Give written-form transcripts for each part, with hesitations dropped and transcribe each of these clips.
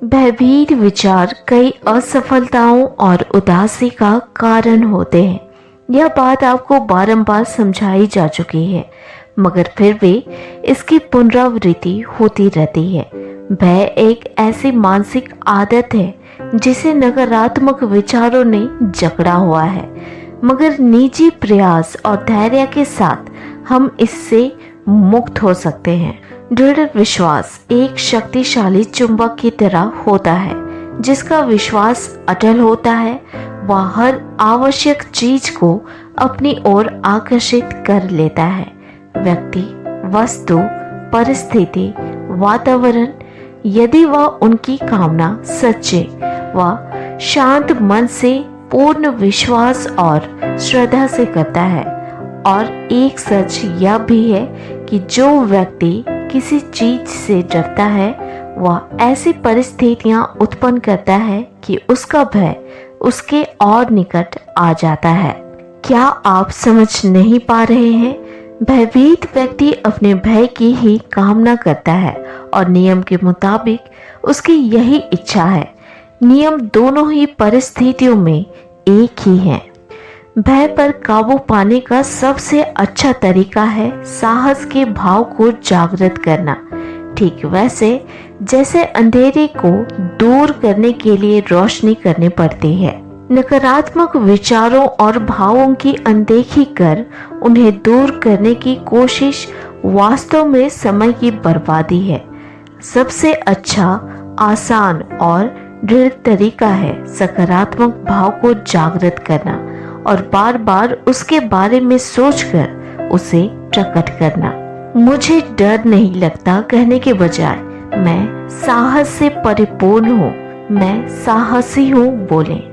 भयभीत विचार कई असफलताओं और उदासी का कारण होते हैं। यह बात आपको बारंबार समझाई जा चुकी है, मगर फिर भी इसकी पुनरावृत्ति होती रहती है। भय एक ऐसी मानसिक आदत है जिसे नकारात्मक विचारों ने जकड़ा हुआ है, मगर निजी प्रयास और धैर्य के साथ हम इससे मुक्त हो सकते हैं। दृढ़ विश्वास एक शक्तिशाली चुंबक की तरह होता है। जिसका विश्वास अटल होता है वह हर आवश्यक चीज को अपनी ओर आकर्षित कर लेता है। व्यक्ति, वस्तु, परिस्थिति, वातावरण, यदि वह उनकी कामना सच्चे व शांत मन से, पूर्ण विश्वास और श्रद्धा से करता है। और एक सच यह भी है कि जो व्यक्ति किसी चीज से डरता है वह ऐसी परिस्थितियां उत्पन्न करता है कि उसका भय उसके और निकट आ जाता है। क्या आप समझ नहीं पा रहे हैं? भयभीत व्यक्ति अपने भय की ही कामना करता है और नियम के मुताबिक उसकी यही इच्छा है। नियम दोनों ही परिस्थितियों में एक ही है। भय पर काबू पाने का सबसे अच्छा तरीका है साहस के भाव को जागृत करना। ठीक वैसे जैसे अंधेरे को दूर करने के लिए रोशनी करनी पड़ती है। नकारात्मक विचारों और भावों की अनदेखी कर उन्हें दूर करने की कोशिश वास्तव में समय की बर्बादी है। सबसे अच्छा, आसान और दृढ़ तरीका है सकारात्मक भाव को जागृत करना और बार बार उसके बारे में सोचकर उसे प्रकट करना। मुझे डर नहीं लगता कहने के बजाय मैं साहस से परिपूर्ण हूँ, मैं साहसी हूँ बोलें।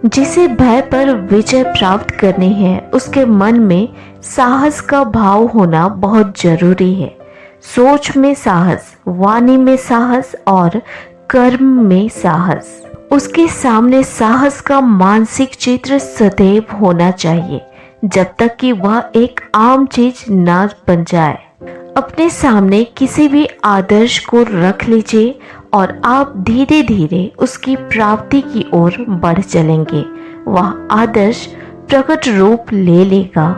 जिसे भय पर विजय प्राप्त करनी है उसके मन में साहस का भाव होना बहुत जरूरी है। सोच में साहस, वाणी में साहस और कर्म में साहस। उसके सामने साहस का मानसिक चित्र सदैव होना चाहिए जब तक कि वह एक आम चीज न बन जाए। अपने सामने किसी भी आदर्श को रख लीजिए और आप धीरे धीरे उसकी प्राप्ति की ओर बढ़ चलेंगे। वह आदर्श प्रकट रूप ले लेगा।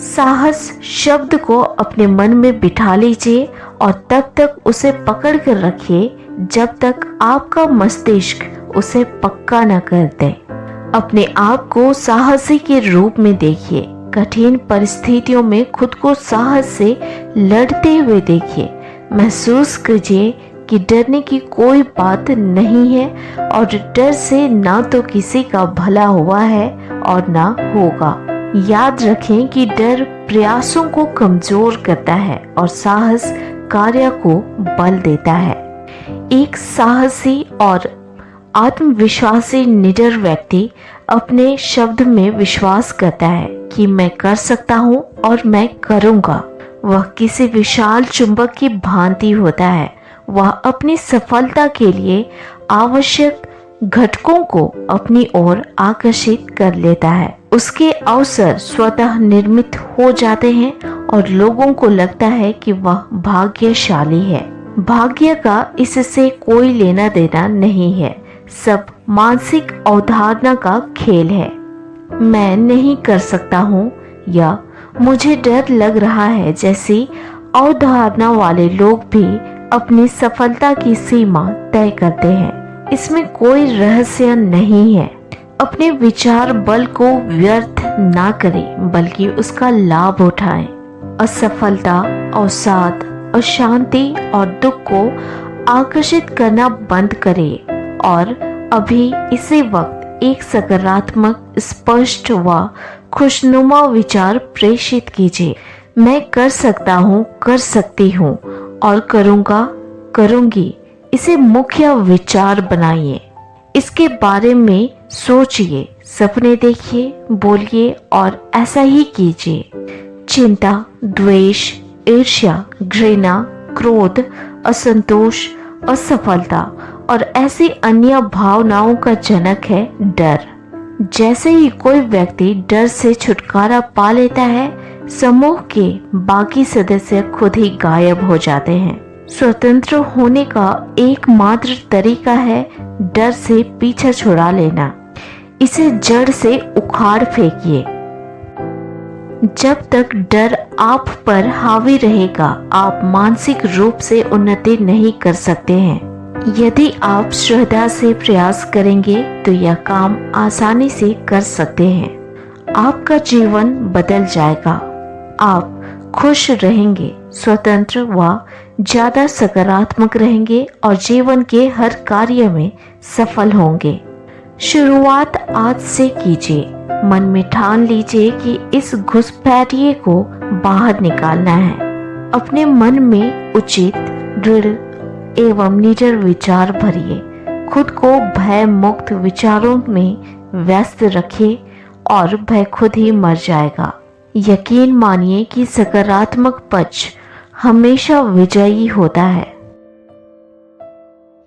साहस शब्द को अपने मन में बिठा लीजिए और तब तक उसे पकड़ कर रखिए जब तक आपका मस्तिष्क उसे पक्का न कर दे। अपने आप को साहसी के रूप में देखिए। कठिन परिस्थितियों में खुद को साहस से लड़ते हुए देखिए। महसूस कीजिए कि डरने की कोई बात नहीं है और डर से ना तो किसी का भला हुआ है और ना होगा। याद रखें कि डर प्रयासों को कमजोर करता है और साहस कार्य को बल देता है। एक साहसी और आत्मविश्वासी निडर व्यक्ति अपने शब्द में विश्वास करता है कि मैं कर सकता हूँ और मैं करूँगा। वह किसी विशाल चुंबक की भांति होता है। वह अपनी सफलता के लिए आवश्यक घटकों को अपनी ओर आकर्षित कर लेता है। उसके अवसर स्वतः निर्मित हो जाते हैं और लोगों को लगता है कि वह भाग्यशाली है। भाग्य का इससे कोई लेना देना नहीं है, सब मानसिक अवधारणा का खेल है। मैं नहीं कर सकता हूँ या मुझे डर लग रहा है जैसी अवधारणा वाले लोग भी अपनी सफलता की सीमा तय करते हैं। इसमें कोई रहस्य नहीं है। अपने विचार बल को व्यर्थ ना करें बल्कि उसका लाभ उठाएं। असफलता, अवसाद, अशांति और दुख को आकर्षित करना बंद करें और अभी इसी वक्त एक सकारात्मक, स्पष्ट व खुशनुमा विचार प्रेषित कीजिए। मैं कर सकता हूँ, कर सकती हूँ और करूँगा, करूँगी। इसे मुख्य विचार बनाइए। इसके बारे में सोचिए, सपने देखिए, बोलिए और ऐसा ही कीजिए। चिंता, द्वेष, ईर्ष्या, घृणा, क्रोध, असंतोष, असफलता और ऐसी अन्य भावनाओं का जनक है डर। जैसे ही कोई व्यक्ति डर से छुटकारा पा लेता है, समूह के बाकी सदस्य खुद ही गायब हो जाते हैं। स्वतंत्र होने का एकमात्र तरीका है डर से पीछा छुड़ा लेना। इसे जड़ से उखाड़ फेंकिए। जब तक डर आप पर हावी रहेगा, आप मानसिक रूप से उन्नति नहीं कर सकते हैं। यदि आप श्रद्धा से प्रयास करेंगे तो यह काम आसानी से कर सकते हैं। आपका जीवन बदल जाएगा। आप खुश रहेंगे, स्वतंत्र व ज्यादा सकारात्मक रहेंगे और जीवन के हर कार्य में सफल होंगे। शुरुआत आज से कीजिए। मन में ठान लीजिए कि इस घुसपैठिए को बाहर निकालना है। अपने मन में उचित, दृढ़ एवं निडर विचार भरिए। खुद को भय मुक्त विचारों में व्यस्त रखिए और भय खुद ही मर जाएगा। यकीन मानिए कि सकारात्मक पक्ष हमेशा विजयी होता है।